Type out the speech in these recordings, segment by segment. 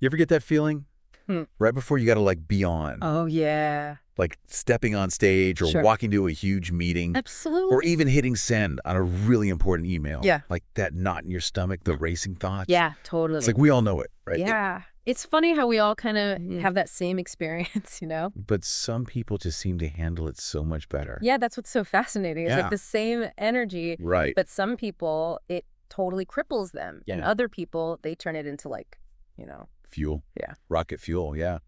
You ever get that feeling? Hmm. Right before you got to like be on. Oh, yeah. Like stepping on stage or Sure. walking to a huge meeting. Absolutely. Or even hitting send on a really important email. Yeah. Like that knot in your stomach, the racing thoughts. Yeah, totally. It's like we all know it, right? Yeah. It's funny how we all kind of have that same experience, you know? But some people just seem to handle it so much better. Yeah, that's what's so fascinating. It's Yeah. like the same energy, Right. but some people, it totally cripples them. Yeah. And other people, they turn it into like, you know. Fuel. Yeah. Rocket fuel, yeah.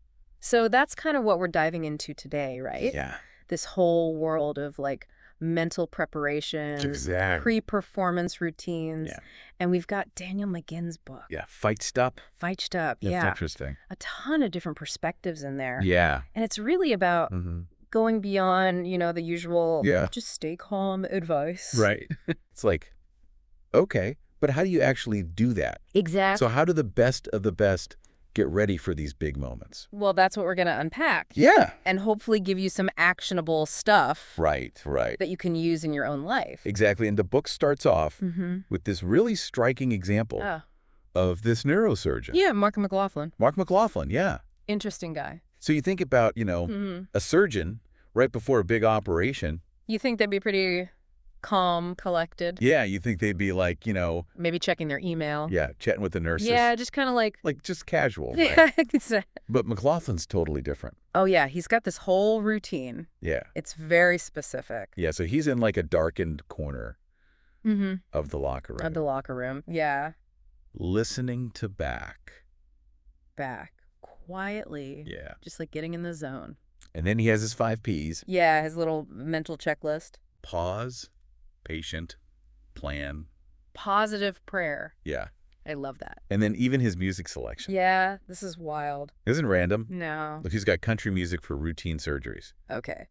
So that's kind of what we're diving into today, right? Yeah. This whole world of like mental preparation, Exactly. pre-performance routines. Yeah. And we've got Daniel McGinn's book. Yeah. Psyched Up. Psyched Up. That's Yeah. interesting. A ton of different perspectives in there. Yeah. And it's really about going beyond, you know, the usual just stay calm advice. Right. It's like, okay, but how do you actually do that? Exactly. So how do the best of the best get ready for these big moments? Well, that's what we're going to unpack. Yeah. And hopefully give you some actionable stuff Right, right. that you can use in your own life. Exactly. And the book starts off with this really striking example of this neurosurgeon. Yeah, Mack McLaughlin. Mack McLaughlin, yeah. Interesting guy. So you think about, you know, a surgeon right before a big operation. You think they'd be pretty calm, collected? Yeah, you think they'd be like, you know. Maybe checking their email. Yeah, chatting with the nurses. Yeah, just kind of like. Like just casual. Yeah. Right? But McLaughlin's totally different. Oh, yeah. He's got this whole routine. Yeah. It's very specific. Yeah, so he's in like a darkened corner of the locker room. Of the locker room. Yeah. Listening to back. Quietly. Yeah. Just like getting in the zone. And then he has his 5 Ps. Yeah, his little mental checklist. Pause, patient, plan. Positive prayer. Yeah. I love that. And then even his music selection. Yeah, this is wild. Isn't random? No. Look, he's got country music for routine surgeries. Okay.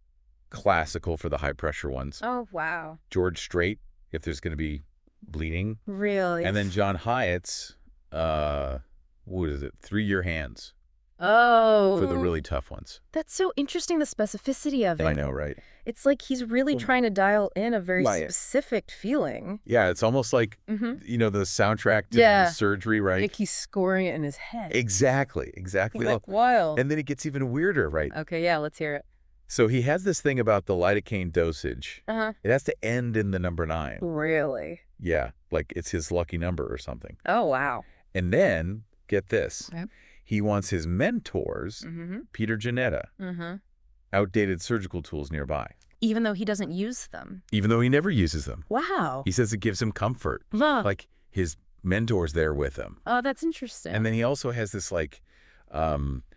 Classical for the high-pressure ones. Oh, wow. George Strait, if there's going to be bleeding. Really? And then John Hyatt's, what is it, 3-year hands. Oh. For the really tough ones. That's so interesting, the specificity of it. I know, right? It's like he's really trying to dial in a very specific feeling. Yeah, it's almost like, you know, the soundtrack to the surgery, right? Like he's scoring it in his head. Exactly. Like, wild. And then it gets even weirder, right? Okay, yeah, let's hear it. So he has this thing about the lidocaine dosage. It has to end in the number 9. Really? Yeah, like it's his lucky number or something. Oh, wow. And then, get this. Yep. He wants his mentors, Peter Janetta, outdated surgical tools nearby. Even though he doesn't use them? Even though he never uses them. Wow. He says it gives him comfort. Like his mentor's there with him. Oh, that's interesting. And then he also has this like adversarial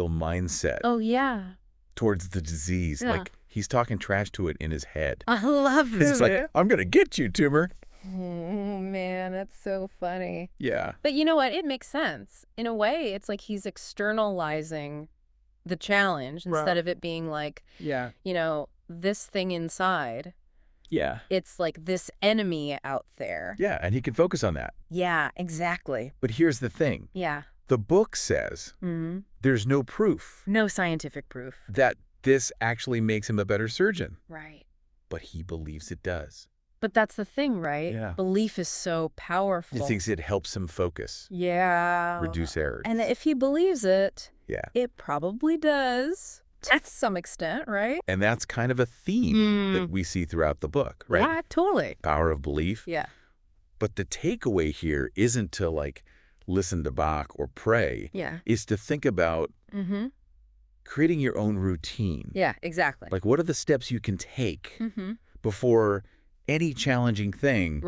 mindset. Oh, yeah. Towards the disease. Yeah. Like he's talking trash to it in his head. I love it. He's like, I'm going to get you, tumor. Oh, man, that's so funny. Yeah. But you know what? It makes sense. In a way, it's like he's externalizing the challenge instead of it being like, you know, this thing inside. Yeah. It's like this enemy out there. Yeah, and he can focus on that. Yeah, exactly. But here's the thing. Yeah. The book says there's no proof. No scientific proof. That this actually makes him a better surgeon. Right. But he believes it does. But that's the thing, right? Yeah. Belief is so powerful. He thinks it helps him focus. Yeah. Reduce errors. And if he believes it, yeah, it probably does to some extent, right? And that's kind of a theme that we see throughout the book, right? Yeah, totally. Power of belief. Yeah. But the takeaway here isn't to like listen to Bach or pray. Yeah. Is to think about creating your own routine. Yeah, exactly. Like what are the steps you can take before any challenging thing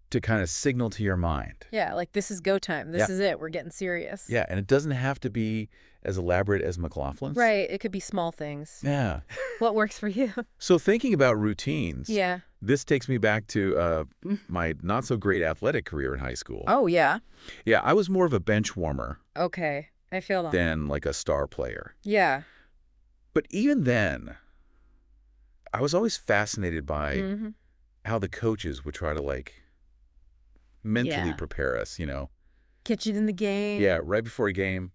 to kind of signal to your mind. Yeah, like this is go time. This is it. We're getting serious. Yeah, and it doesn't have to be as elaborate as McLaughlin's. Right. It could be small things. Yeah. What works for you? So thinking about routines, yeah, this takes me back to my not-so-great athletic career in high school. Oh, yeah? Yeah, I was more of a bench warmer. Okay. I feel that. Than like a star player. Yeah. But even then, I was always fascinated by how the coaches would try to like mentally prepare us, you know. Get you in the game. Yeah, right before a game.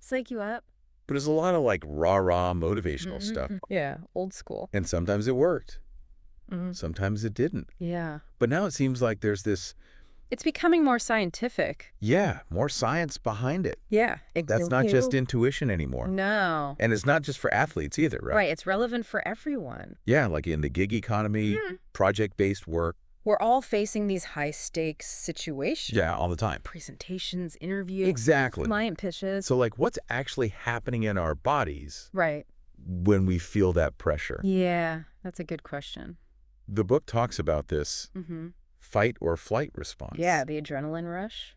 Psych you up. But there's a lot of like rah-rah motivational stuff. Yeah, old school. And sometimes it worked. Sometimes it didn't. Yeah. But now it seems like there's this It's becoming more scientific. Yeah, more science behind it. Yeah, exactly. That's not just intuition anymore. No. And it's not just for athletes either, right? Right, it's relevant for everyone. Yeah, like in the gig economy, project-based work. We're all facing these high-stakes situations. Yeah, all the time. Presentations, interviews. Exactly. Client pitches. So, like, what's actually happening in our bodies when we feel that pressure? Yeah, that's a good question. The book talks about this fight or flight response. Yeah, the adrenaline rush.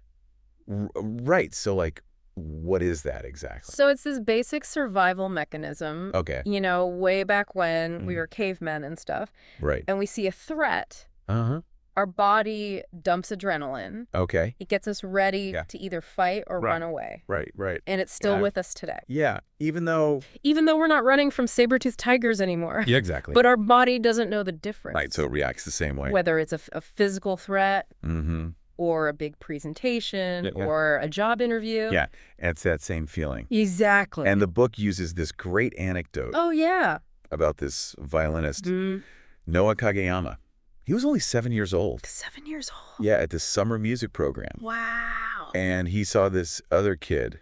Right. So, like, what is that exactly? So it's this basic survival mechanism. Okay. You know, way back when we were cavemen and stuff. Right. And we see a threat. Uh-huh. Our body dumps adrenaline. Okay. It gets us ready to either fight or run away. Right. And it's still with us today. Yeah, even though we're not running from saber-toothed tigers anymore. Yeah, exactly. But our body doesn't know the difference. Right, so it reacts the same way. Whether it's a physical threat or a big presentation or a job interview. Yeah, it's that same feeling. Exactly. And the book uses this great anecdote about this violinist, Noah Kageyama. He was only 7 years old. 7 years old? Yeah, at this summer music program. Wow. And he saw this other kid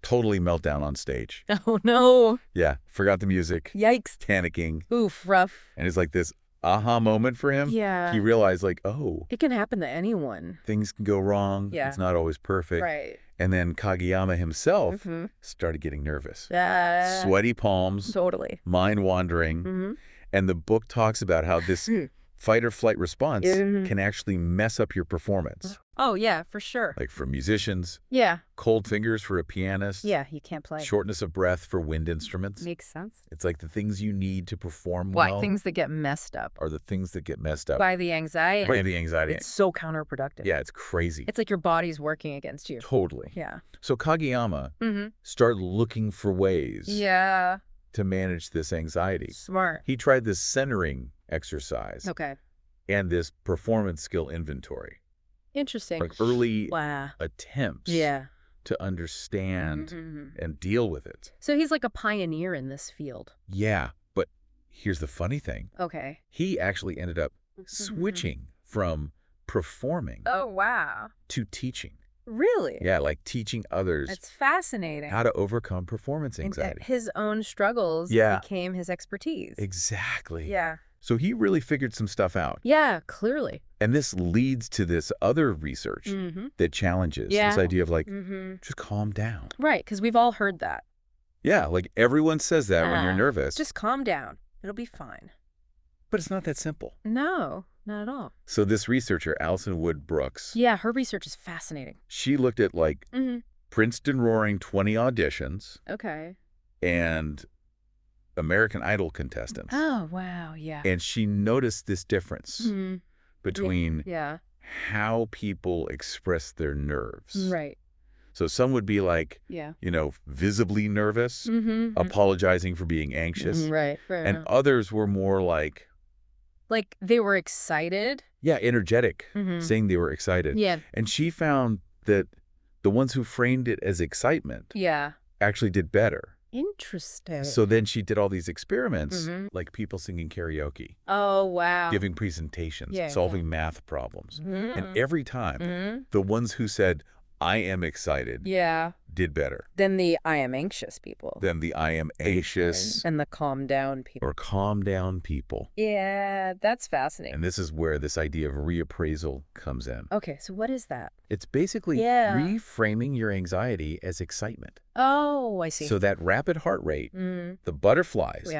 totally melt down on stage. Oh, no. Yeah, forgot the music. Yikes. Panicking. Oof, rough. And it's like this aha moment for him. Yeah. He realized, like, oh. It can happen to anyone. Things can go wrong. Yeah. It's not always perfect. Right. And then Kageyama himself started getting nervous. Yeah. Sweaty palms. Totally. Mind wandering. And the book talks about how this fight or flight response can actually mess up your performance. Oh, yeah, for sure. Like for musicians. Yeah. Cold fingers for a pianist. Yeah, you can't play. Shortness of breath for wind instruments. Makes sense. It's like the things you need to perform well. Things that get messed up. Are the things that get messed up. By the anxiety. By the anxiety. It's so counterproductive. Yeah, it's crazy. It's like your body's working against you. Totally. Yeah. So Kageyama started looking for ways to manage this anxiety. Smart. He tried this centering exercise. Okay. And this performance skill inventory. Interesting. Like early attempts to understand and deal with it. So he's like a pioneer in this field. Yeah, but here's the funny thing. Okay. He actually ended up switching from performing to teaching. Really? Yeah, like teaching others. That's fascinating. How to overcome performance anxiety. His own struggles became his expertise. Exactly. Yeah. So he really figured some stuff out. Yeah, clearly. And this leads to this other research that challenges this idea of like, just calm down. Right, because we've all heard that. Yeah, like everyone says that when you're nervous. Just calm down. It'll be fine. But it's not that simple. No, not at all. So this researcher, Alison Wood Brooks. Yeah, her research is fascinating. She looked at like Princeton Roaring 20 auditions. Okay. And American Idol contestants. Oh, wow, yeah. And she noticed this difference between how people express their nerves. Right. So some would be like, you know, visibly nervous, apologizing for being anxious. Right. And others were more like they were excited. Yeah, energetic, saying they were excited. Yeah. And she found that the ones who framed it as excitement actually did better. Interesting. So then she did all these experiments, like people singing karaoke. Oh, wow. Giving presentations, solving math problems. And every time, the ones who said, I am excited, did better. Than the I am anxious people. Than the I am anxious. And the calm down people. Or calm down people. Yeah, that's fascinating. And this is where this idea of reappraisal comes in. Okay, so what is that? It's basically reframing your anxiety as excitement. Oh, I see. So that rapid heart rate, the butterflies,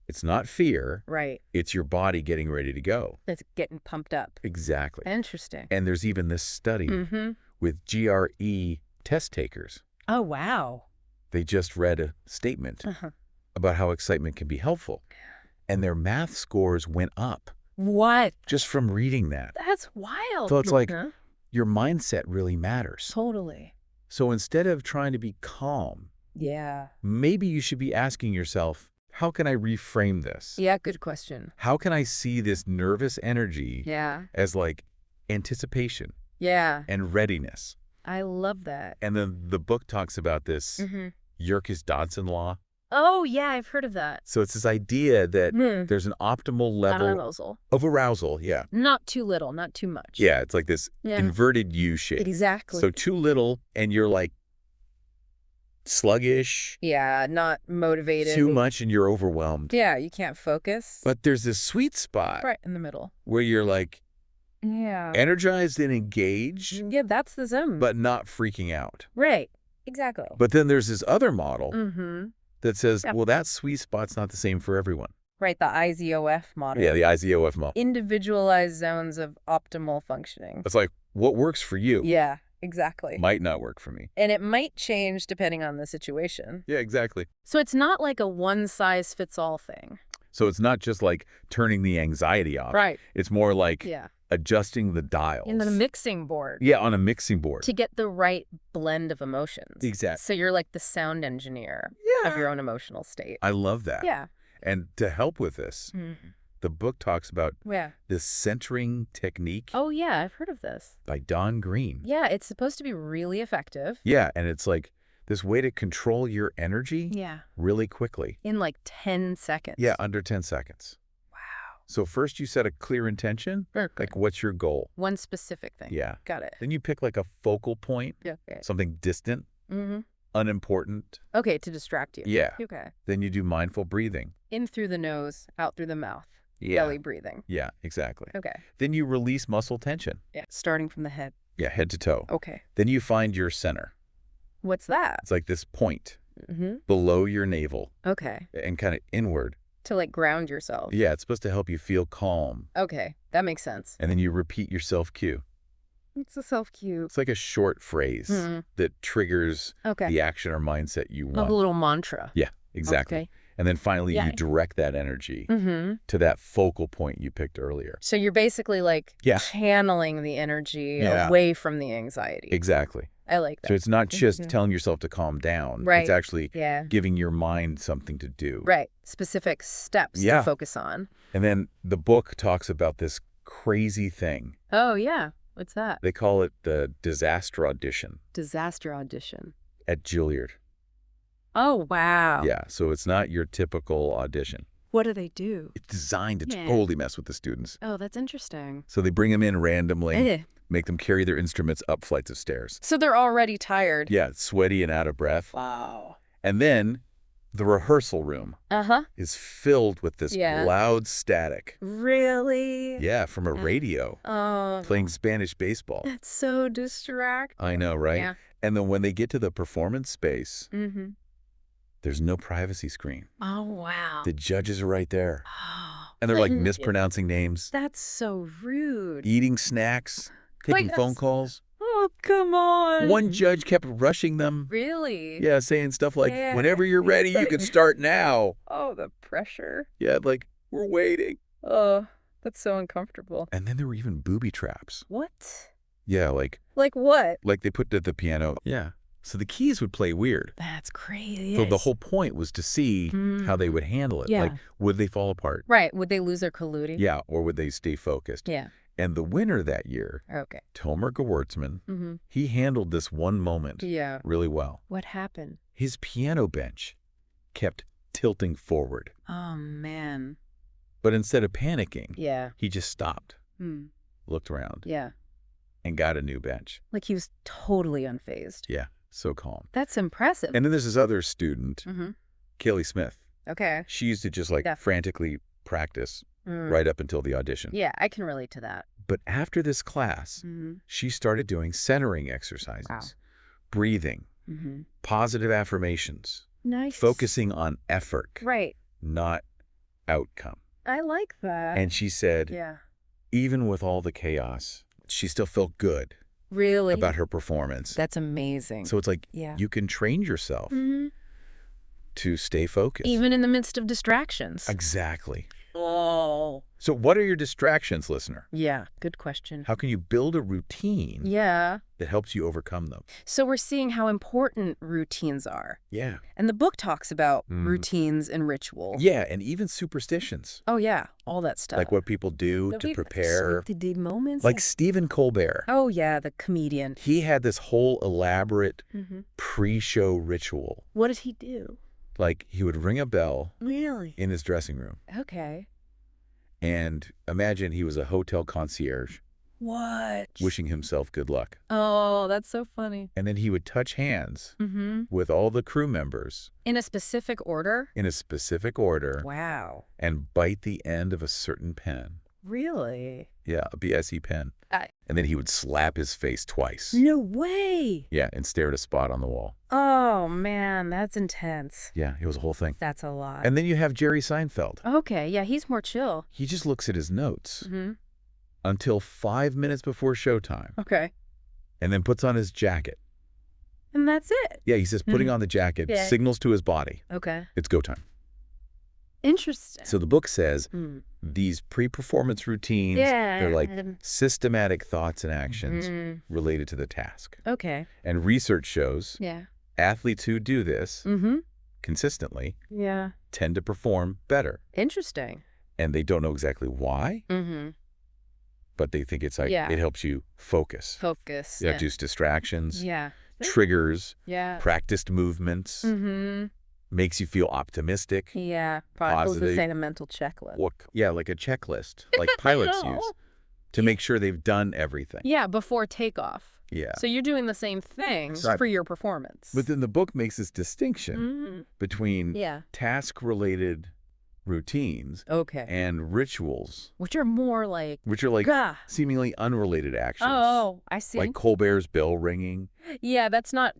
it's not fear. Right. It's your body getting ready to go. It's getting pumped up. Exactly. Interesting. And there's even this study with GRE test takers. Oh, wow. They just read a statement about how excitement can be helpful. And their math scores went up. What? Just from reading that. That's wild. So it's like your mindset really matters. Totally. So instead of trying to be calm, maybe you should be asking yourself, how can I reframe this? Yeah, good question. How can I see this nervous energy as like anticipation and readiness? I love that. And then the book talks about this Yerkes-Dodson law. Oh, yeah, I've heard of that. So it's this idea that there's an optimal level of arousal. Yeah. Not too little, not too much. Yeah, it's like this inverted U shape. Exactly. So too little and you're like sluggish. Yeah, not motivated. Too much and you're overwhelmed. Yeah, you can't focus. But there's this sweet spot. Right in the middle. Where you're like yeah, energized and engaged. Yeah, that's the zone. But not freaking out. Right. Exactly. But then there's this other model that says, well, that sweet spot's not the same for everyone. Right, the IZOF model. Yeah, the IZOF model. Individualized zones of optimal functioning. It's like, what works for you? Yeah, exactly. Might not work for me. And it might change depending on the situation. Yeah, exactly. So it's not like a one-size-fits-all thing. So it's not just like turning the anxiety off. Right. It's more like adjusting the dials. In the mixing board. Yeah, on a mixing board. To get the right blend of emotions. Exactly. So you're like the sound engineer of your own emotional state. I love that. Yeah. And to help with this, the book talks about this centering technique. Oh, yeah, I've heard of this. By Don Green. Yeah, it's supposed to be really effective. Yeah, and it's like this way to control your energy really quickly. In like 10 seconds. Yeah, under 10 seconds. So first you set a clear intention, like what's your goal? One specific thing. Yeah. Got it. Then you pick like a focal point, something distant, unimportant. Okay, to distract you. Yeah. Okay. Then you do mindful breathing. In through the nose, out through the mouth. Yeah. Belly breathing. Yeah, exactly. Okay. Then you release muscle tension. Yeah, starting from the head. Yeah, head to toe. Okay. Then you find your center. What's that? It's like this point below your navel. Okay. And kind of inward. To like ground yourself. Yeah, it's supposed to help you feel calm. Okay, that makes sense. And then you repeat your self-cue. It's a self-cue. It's like a short phrase that triggers the action or mindset you want. Like a little mantra. Yeah, exactly. Okay. And then finally you direct that energy to that focal point you picked earlier. So you're basically like channeling the energy away from the anxiety. Exactly. I like that. So it's not just telling yourself to calm down. Right. It's actually giving your mind something to do. Right. Specific steps to focus on. And then the book talks about this crazy thing. Oh, yeah. What's that? They call it the disaster audition. Disaster audition. At Juilliard. Oh, wow. Yeah. So it's not your typical audition. What do they do? It's designed to totally mess with the students. Oh, that's interesting. So they bring them in randomly. Make them carry their instruments up flights of stairs. So they're already tired. Yeah, sweaty and out of breath. Wow. And then the rehearsal room is filled with this loud static. Really? Yeah, from a radio playing Spanish baseball. That's so distracting. I know, right? Yeah. And then when they get to the performance space, there's no privacy screen. Oh, wow. The judges are right there. And they're like mispronouncing names. That's so rude. Eating snacks. Taking phone calls. Oh, come on. One judge kept rushing them. Really? Yeah, saying stuff like, whenever you're ready, you can start now. Oh, the pressure. Yeah, like, we're waiting. Oh, that's so uncomfortable. And then there were even booby traps. What? Yeah, like... Like what? Like they put at the piano. Yeah. So the keys would play weird. That's crazy. So the whole point was to see how they would handle it. Yeah. Like, would they fall apart? Right. Would they lose their colluding? Yeah, or would they stay focused? Yeah. And the winner that year, Tomer Gewurtzman, he handled this one moment really well. What happened? His piano bench kept tilting forward. Oh, man. But instead of panicking, he just stopped, looked around, and got a new bench. Like he was totally unfazed. Yeah, so calm. That's impressive. And then there's this other student, Kaylee Smith. Okay. She used to just like frantically practice right up until the audition. Yeah, I can relate to that. But after this class, she started doing centering exercises, breathing, positive affirmations, focusing on effort, not outcome. I like that. And she said, even with all the chaos, she still felt good about her performance. That's amazing. So it's like you can train yourself to stay focused. Even in the midst of distractions. Exactly. Oh. So what are your distractions, listener? Yeah, good question. How can you build a routine that helps you overcome them? So we're seeing how important routines are. Yeah. And the book talks about routines and ritual. Yeah, and even superstitions. Oh, yeah, all that stuff. Like what people do to prepare. The moments. Like Stephen Colbert. Oh, yeah, the comedian. He had this whole elaborate pre-show ritual. What did he do? Like, he would ring a bell. Really? In his dressing room. Okay. And imagine he was a hotel concierge. What? Wishing himself good luck. Oh, that's so funny. And then he would touch hands with all the crew members. In a specific order? In a specific order. Wow. And bite the end of a certain pen. Really? Yeah, a BSE pen. And then he would slap his face twice. No way. Yeah, and stare at a spot on the wall. Oh, man, that's intense. Yeah, it was a whole thing. That's a lot. And then you have Jerry Seinfeld. Okay, yeah, he's more chill. He just looks at his notes until 5 minutes before showtime. Okay. And then puts on his jacket. And that's it? Yeah, he says putting on the jacket signals to his body. Okay. It's go time. Interesting. So the book says these pre-performance routines, they're like systematic thoughts and actions related to the task. Okay. And research shows athletes who do this consistently tend to perform better. Interesting. And they don't know exactly why, but they think it's like it helps you focus. Focus. You reduce distractions, Yeah. triggers, Yeah. practiced movements, makes you feel optimistic. Yeah. Probably Positive. saying a mental checklist. Yeah, like a checklist, like pilots use to make sure they've done everything. Yeah, before takeoff. Yeah. So you're doing the same thing for your performance. But then the book makes this distinction between task-related routines and rituals. Which are more like... seemingly unrelated actions. Oh, I see. Like Colbert's bell ringing. Yeah, that's not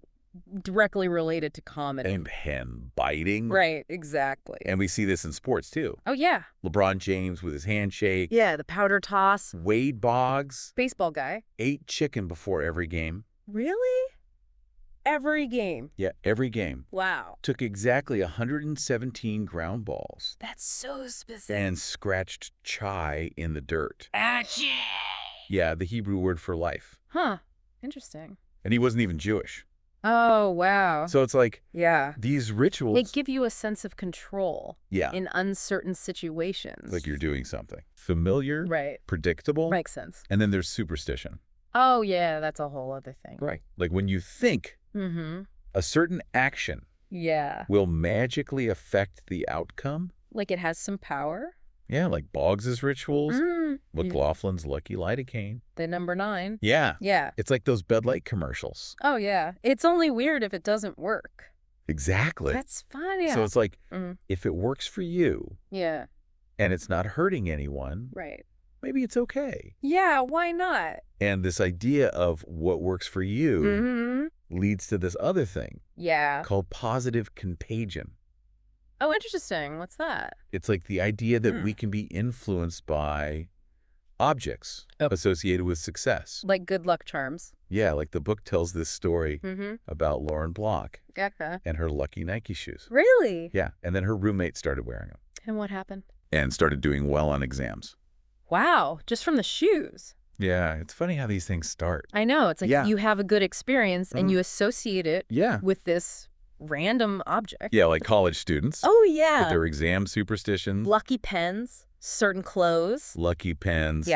directly related to comedy. And pen biting. Right, exactly. And we see this in sports, too. Oh, yeah. LeBron James with his handshake. Yeah, the powder toss. Wade Boggs. Baseball guy. Ate chicken before every game. Really? Every game? Yeah, every game. Wow. Took exactly 117 ground balls. That's so specific. And scratched chai in the dirt. Achoo! Yeah, the Hebrew word for life. Huh. Interesting. And he wasn't even Jewish. Oh, wow. So it's like these rituals. They give you a sense of control in uncertain situations. Like you're doing something familiar, predictable. Makes sense. And then there's superstition. Oh, yeah, that's a whole other thing. Right. Like when you think a certain action will magically affect the outcome. Like it has some power. Yeah, like Boggs's rituals, McLaughlin's Lucky Lidocaine. The number 9. Yeah. Yeah. It's like those Bud Light commercials. Oh, yeah. It's only weird if it doesn't work. Exactly. That's funny. So it's like, if it works for you and it's not hurting anyone, maybe it's okay. Yeah, why not? And this idea of what works for you leads to this other thing called positive contagion. Oh, interesting. What's that? It's like the idea that we can be influenced by objects associated with success. Like good luck charms. Yeah, like the book tells this story about Lauren Block and her lucky Nike shoes. Really? Yeah, and then her roommate started wearing them. And what happened? And started doing well on exams. Wow, just from the shoes. Yeah, it's funny how these things start. I know. It's like you have a good experience and you associate it with this random object. Yeah, like college students. Oh, yeah. With their exam superstitions. Lucky pens, certain clothes. Lucky pens,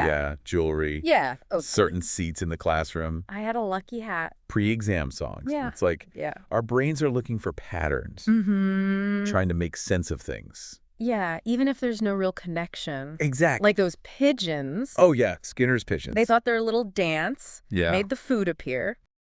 jewelry. Yeah. Certain seats in the classroom. I had a lucky hat. Pre-exam songs. Yeah. It's like our brains are looking for patterns, trying to make sense of things. Yeah, even if there's no real connection. Exactly. Like those pigeons. Oh, yeah, Skinner's pigeons. They thought their little dance made the food appear.